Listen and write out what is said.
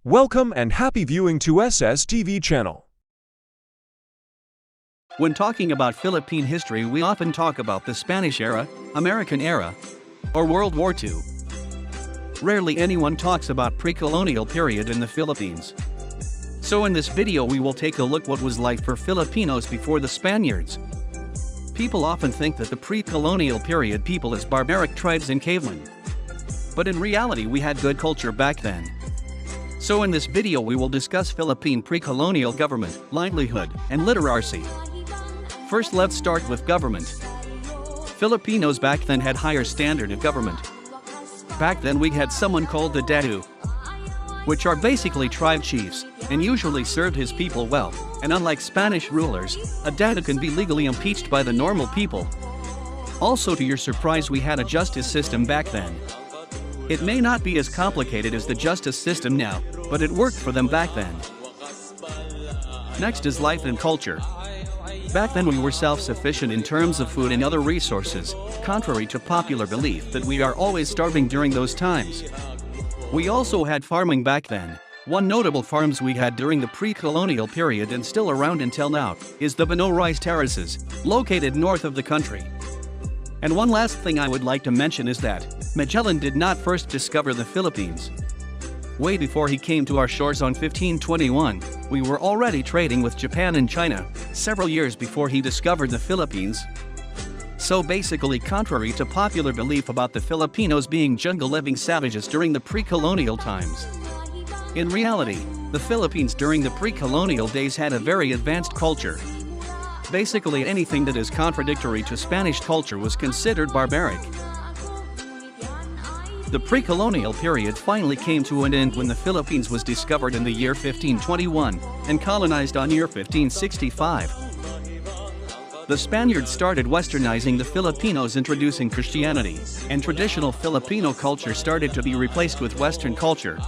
Welcome and happy viewing to SS TV channel. When talking about Philippine history, we often talk about the Spanish era, American era, or World War II. Rarely anyone talks about pre-colonial period in the Philippines. So in this video we will take a look what was like for Filipinos before the Spaniards. People often think that the pre-colonial period people as barbaric tribes and cavemen. But in reality we had good culture back then. So in this video we will discuss Philippine pre-colonial government, livelihood, and literacy. First let's start with government. Filipinos back then had higher standard of government. Back then we had someone called the Datu, which are basically tribe chiefs, and usually served his people well, and unlike Spanish rulers, a Datu can be legally impeached by the normal people. Also to your surprise we had a justice system back then. It may not be as complicated as the justice system now, but it worked for them back then. Next is life and culture. Back then we were self-sufficient in terms of food and other resources, contrary to popular belief that we are always starving during those times. We also had farming back then. One notable farms we had during the pre-colonial period and still around until now is the Bano rice terraces, located north of the country. And one last thing I would like to mention is that Magellan did not first discover the Philippines. Way before he came to our shores on 1521, we were already trading with Japan and China, several years before he discovered the Philippines. So basically, contrary to popular belief about the Filipinos being jungle-living savages during the pre-colonial times. In reality, the Philippines during the pre-colonial days had a very advanced culture. Basically anything that is contradictory to Spanish culture was considered barbaric. The pre-colonial period finally came to an end when the Philippines was discovered in the year 1521 and colonized on year 1565. The Spaniards started westernizing the Filipinos, introducing Christianity, and traditional Filipino culture started to be replaced with Western culture.